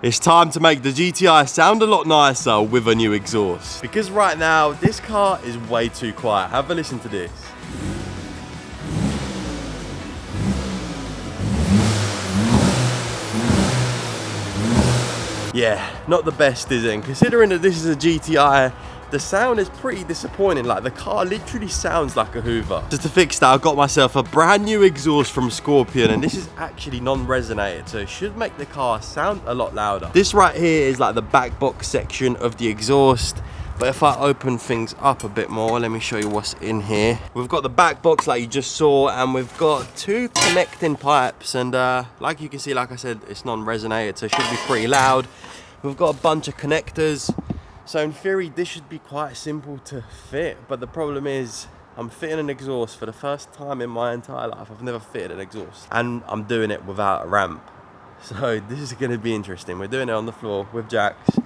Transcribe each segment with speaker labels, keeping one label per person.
Speaker 1: It's time to make the GTI sound a lot nicer with a new exhaust. Because right now, this car is way too quiet. Have a listen to this. Yeah, not the best, is it? And considering that this is a GTI, the sound is pretty disappointing. Like, the car literally sounds like a Hoover. Just to fix that, I got myself a brand new exhaust from Scorpion, and this is actually non-resonated, so it should make the car sound a lot louder. This right here is like the back box section of the exhaust. But if I open things up a bit more, let me show you what's in here. We've got the back box like you just saw, and we've got two connecting pipes. And like you can see, like I said, it's non-resonated, so it should be pretty loud. We've got a bunch of connectors. So in theory, this should be quite simple to fit. But the problem is, I'm fitting an exhaust for the first time in my entire life. I've never fitted an exhaust. And I'm doing it without a ramp. So this is going to be interesting. We're doing it on the floor with jacks.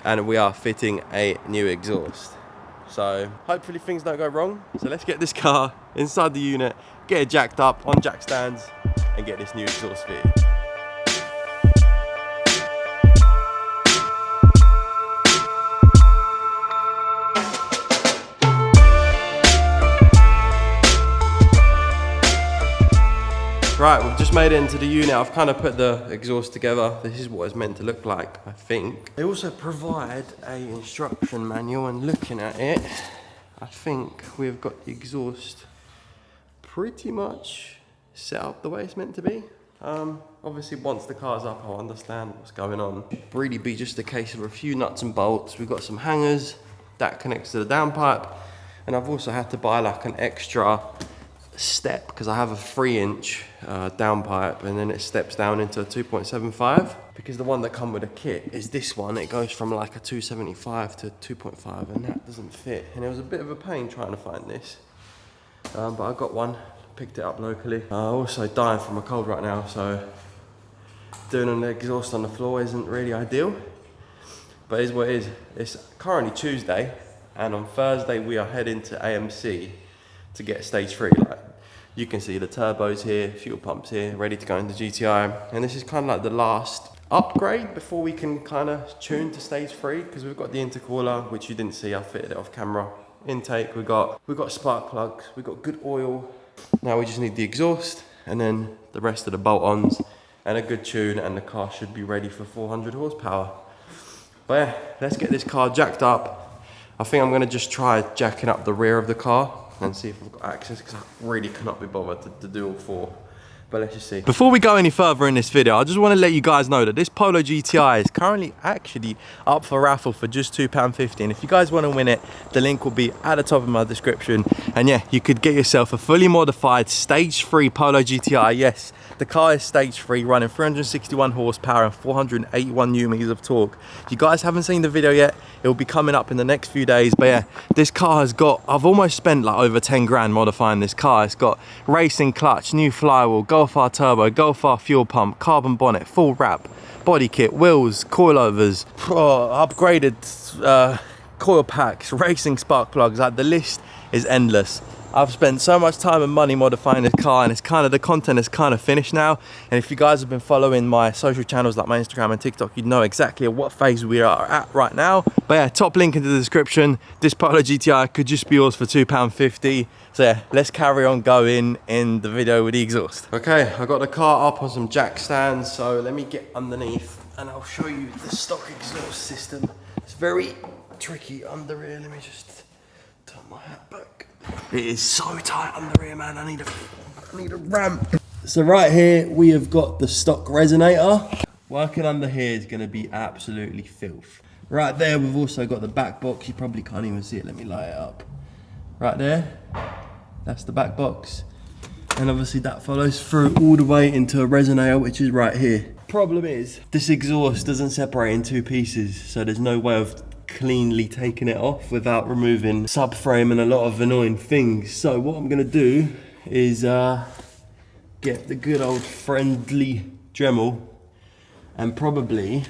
Speaker 1: And we are fitting a new exhaust. So hopefully things don't go wrong. So let's get this car inside the unit, get it jacked up on jack stands, and get this new exhaust fitted. Right, we've just made it into the unit. I've kind of put the exhaust together. This is what it's meant to look like, I think. They also provide an instruction manual, and looking at it, I think we've got the exhaust pretty much set up the way it's meant to be. Obviously, once the car's up, I'll understand what's going on. It'd really be just a case of a few nuts and bolts. We've got some hangers that connects to the downpipe, and I've also had to buy like an extra step because I have a 3-inch downpipe, and then it steps down into a 2.75, because the one that come with a kit is this one. It goes from like a 275 to 2.5, and that doesn't fit, and it was a bit of a pain trying to find this, but I got one, picked it up locally. Also dying from a cold right now, so doing an exhaust on the floor isn't really ideal, but it is what it is. It's currently Tuesday, and on Thursday we are heading to AMC to get stage 3. Like, you can see the turbos here, fuel pumps here, ready to go into GTI. And this is kind of like the last upgrade before we can kind of tune to stage 3, because we've got the intercooler, which you didn't see, I fitted it off camera. Intake, we've got spark plugs, we've got good oil. Now we just need the exhaust, and then the rest of the bolt-ons, and a good tune, and the car should be ready for 400 horsepower. But yeah, let's get this car jacked up. I think I'm gonna just try jacking up the rear of the car and see if I've got access, because I really cannot be bothered to do all 4. But let's just see. Before we go any further in this video, I just want to let you guys know that this Polo GTI is currently actually up for raffle for just £2.50. And if you guys want to win it, the link will be at the top of my description. And yeah, you could get yourself a fully modified stage 3 Polo GTI. Yes, the car is stage 3, running 361 horsepower and 481 newton-meters of torque. If you guys haven't seen the video yet, it will be coming up in the next few days. But yeah, this car has got, I've almost spent like over 10 grand modifying this car. It's got racing clutch, new flywheel, Golf R turbo, Golf R fuel pump, carbon bonnet, full wrap, body kit, wheels, coilovers, upgraded coil packs, racing spark plugs. Like, the list is endless. I've spent so much time and money modifying this car, and it's kind of, the content is kind of finished now. And if you guys have been following my social channels like my Instagram and TikTok, you'd know exactly what phase we are at right now. But yeah, top link in the description. This Polo GTI could just be yours for £2.50. So yeah, let's carry on going in the video with the exhaust. Okay, I got the car up on some jack stands, so let me get underneath and I'll show you the stock exhaust system. It's very tricky under here. Let me just turn my hat back. It is so tight under here, man. I need a ramp. So right here we have got the stock resonator. Working under here is going to be absolutely filth. Right there we've also got the back box. You probably can't even see it. Let me light it up. Right there, that's the back box. And obviously that follows through all the way into a resonator, which is right here. Problem is, this exhaust doesn't separate in 2 pieces, so there's no way of cleanly taking it off without removing subframe and a lot of annoying things. So what I'm gonna do is get the good old friendly Dremel and probably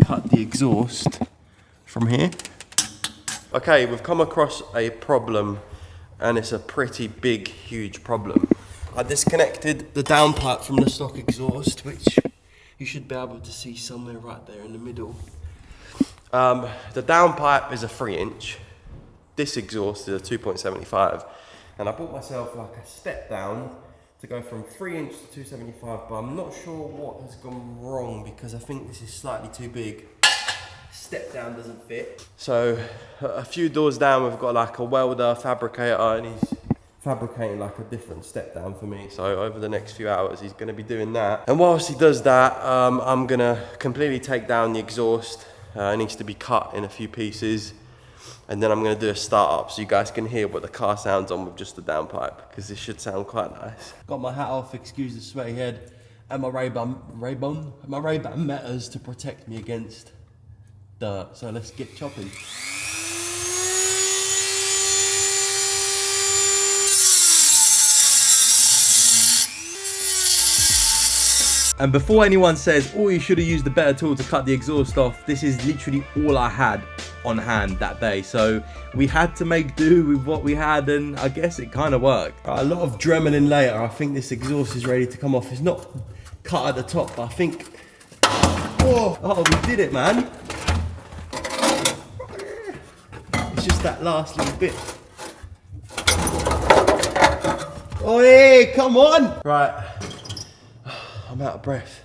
Speaker 1: cut the exhaust from here. Okay, we've come across a problem, and it's a pretty big, huge problem. I disconnected the downpipe from the stock exhaust, which you should be able to see somewhere right there in the middle. The downpipe is a 3-inch. This exhaust is a 2.75. And I bought myself like a step down to go from 3-inch to 275, but I'm not sure what has gone wrong because I think this is slightly too big. Step down doesn't fit. So a few doors down, we've got like a welder, fabricator, and he's fabricating like a different step down for me. So over the next few hours, he's gonna be doing that. And whilst he does that, I'm gonna completely take down the exhaust. It needs to be cut in a few pieces. And then I'm gonna do a start up so you guys can hear what the car sounds on with just the downpipe, because this should sound quite nice. Got my hat off, excuse the sweaty head, and my Ray-Ban Metas to protect me against dirt. So let's get chopping. And before anyone says, oh, you should have used the better tool to cut the exhaust off, this is literally all I had on hand that day. So we had to make do with what we had, and I guess it kind of worked. Right, a lot of Dremel later, I think this exhaust is ready to come off. It's not cut at the top, but I think, oh, we did it, man. It's just that last little bit. Oh, hey, come on. Right. I'm out of breath.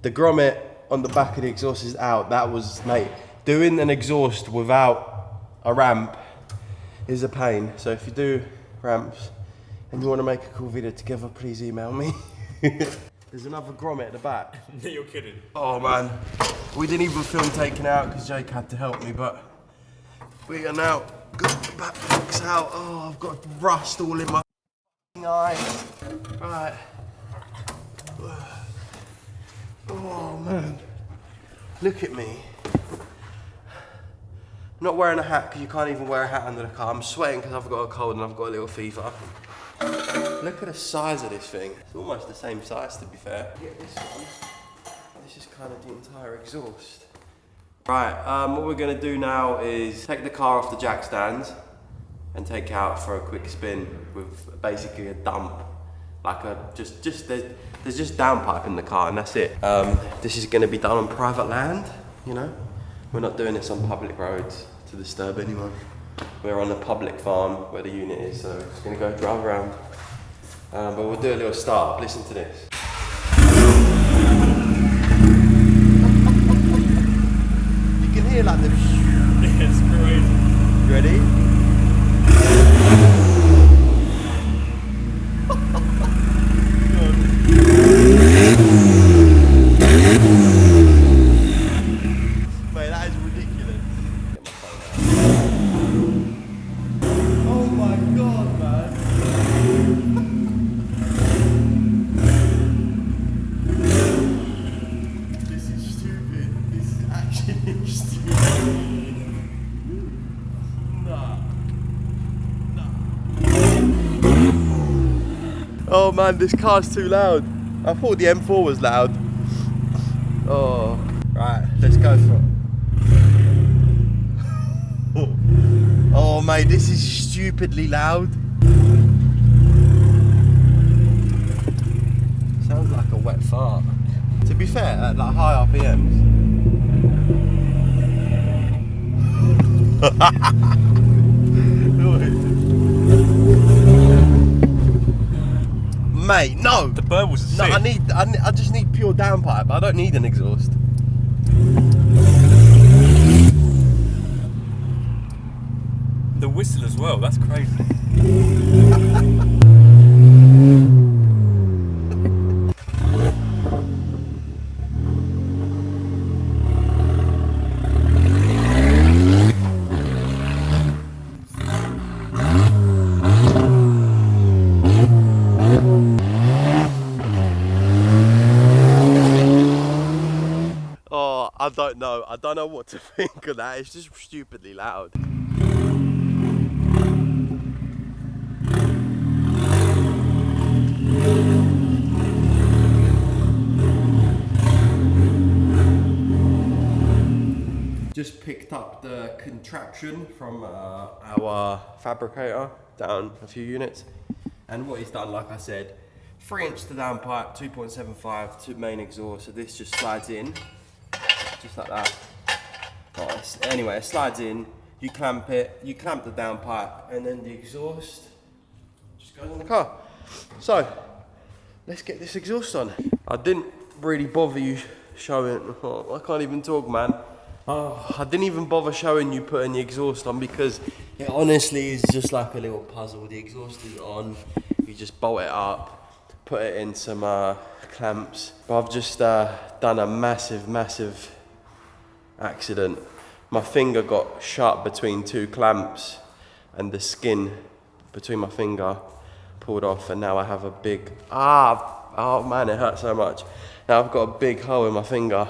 Speaker 1: The grommet on the back of the exhaust is out. That was, mate, doing an exhaust without a ramp is a pain. So if you do ramps and you want to make a cool video together, please email me. There's another grommet at the back.
Speaker 2: You're kidding.
Speaker 1: Oh man, we didn't even film taking out because Jake had to help me, but we are now got the back box out. Oh, I've got rust all in my eyes. Right. Oh man, look at me. I'm not wearing a hat because you can't even wear a hat under the car. I'm sweating because I've got a cold and I've got a little fever. Look at the size of this thing. It's almost the same size, to be fair. Get this one. This is kind of the entire exhaust. Right, what we're gonna do now is take the car off the jack stands and take it out for a quick spin with basically a dump. Like there's just downpipe in the car and that's it. This is gonna be done on private land, you know? We're not doing this on public roads to disturb anyone. We're on a public farm where the unit is, so it's gonna go drive around. But we'll do a little start. Listen to this. You can hear like the
Speaker 2: Yeah, it's crazy.
Speaker 1: You ready? Mate, that is ridiculous. Oh my god, man. This is stupid. This is actually stupid. Nah. Oh man, this car's too loud. I thought the M4 was loud. Oh, right, let's go for it. Oh mate, this is stupidly loud. Sounds like a wet fart. To be fair, at like high RPMs. Mate, no!
Speaker 2: The bird was sick.
Speaker 1: No, I just need pure downpipe. I don't need an exhaust.
Speaker 2: The whistle as well, that's crazy.
Speaker 1: Oh, I don't know. I don't know what to think of that. It's just stupidly loud. Just picked up the contraption from our fabricator, down a few units. And what he's done, like I said, 3-inch to downpipe, 2.75 to main exhaust. So this just slides in, just like that. Nice. Anyway, it slides in, you clamp it, you clamp the downpipe, and then the exhaust just goes in the car. So, let's get this exhaust on. I didn't really bother you showing, I can't even talk, man. I didn't even bother showing you putting the exhaust on because it honestly is just like a little puzzle. The exhaust is on, you just bolt it up, put it in some clamps. But I've just done a massive accident. My finger got shut between 2 clamps and the skin between my finger pulled off, and now I have a big, oh man, it hurts so much. Now I've got a big hole in my finger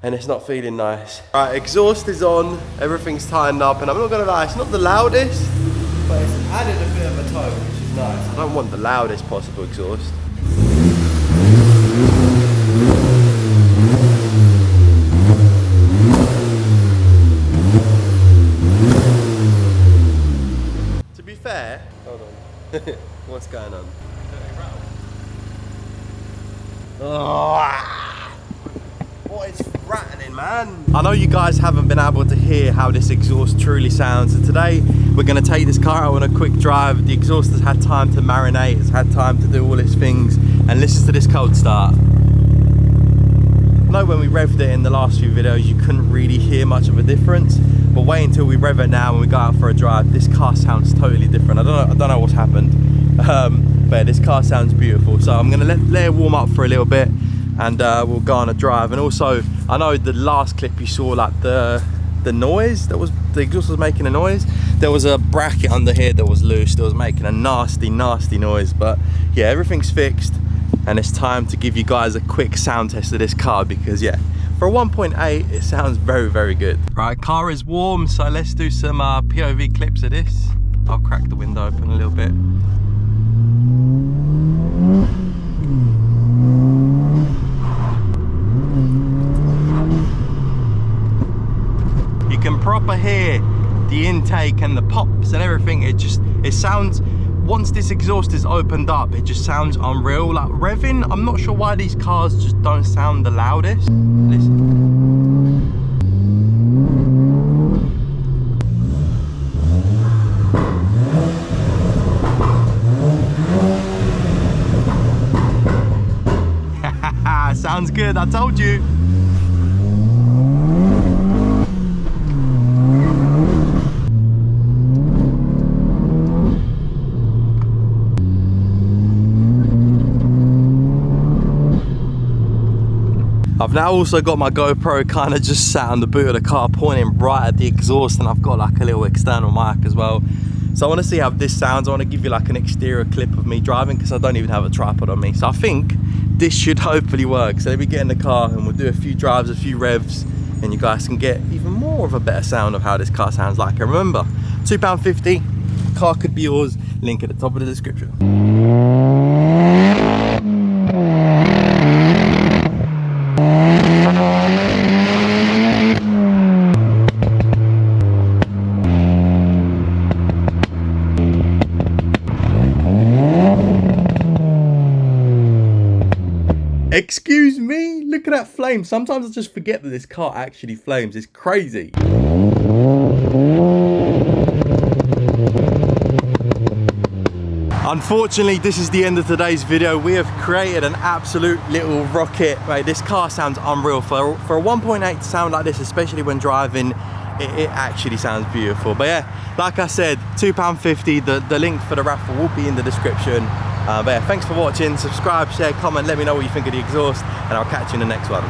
Speaker 1: and it's not feeling nice. Right, exhaust is on, everything's tightened up, and I'm not gonna lie, it's not the loudest, but it's added a bit of a tone, which is nice. I don't want the loudest possible exhaust. To be fair, hold on, what's going on? Oh, what is rattling, man? I know you guys haven't been able to hear how this exhaust truly sounds, so today we're going to take this car out on a quick drive. The exhaust has had time to marinate, it's had time to do all its things, and listen to this cold start. I know when we revved it in the last few videos you couldn't really hear much of a difference, but wait until we rev it now and we go out for a drive. This car sounds totally different. I don't know what's happened, but this car sounds beautiful. So I'm gonna let it warm up for a little bit, and we'll go on a drive. And also, I know the last clip you saw, like the noise that was, the exhaust was making a noise. There was a bracket under here that was loose that was making a nasty noise. But yeah, everything's fixed, and it's time to give you guys a quick sound test of this car, because yeah, for a 1.8 it sounds very good. Right, car is warm, so let's do some POV clips of this. I'll crack the window open a little bit. You can proper hear the intake and the pops and everything. It sounds, once this exhaust is opened up, it just sounds unreal. Like revving, I'm not sure why these cars just don't sound the loudest. Listen. Sounds good, I told you. I've now also got my GoPro kind of just sat on the boot of the car, pointing right at the exhaust, and I've got like a little external mic as well. So I want to see how this sounds. I want to give you like an exterior clip of me driving, because I don't even have a tripod on me. So I think this should hopefully work. So let me get in the car and we'll do a few drives, a few revs, and you guys can get even more of a better sound of how this car sounds like. And remember, £2.50, car could be yours. Link at the top of the description. Excuse me, look at that flame. Sometimes I just forget that this car actually flames. It's crazy. Unfortunately, this is the end of today's video. We have created an absolute little rocket. Right, this car sounds unreal. For a 1.8 to sound like this, especially when driving, it actually sounds beautiful. But yeah, like I said, £2.50. The link for the raffle will be in the description. But yeah, thanks for watching. Subscribe, share, comment, let me know what you think of the exhaust, and I'll catch you in the next one.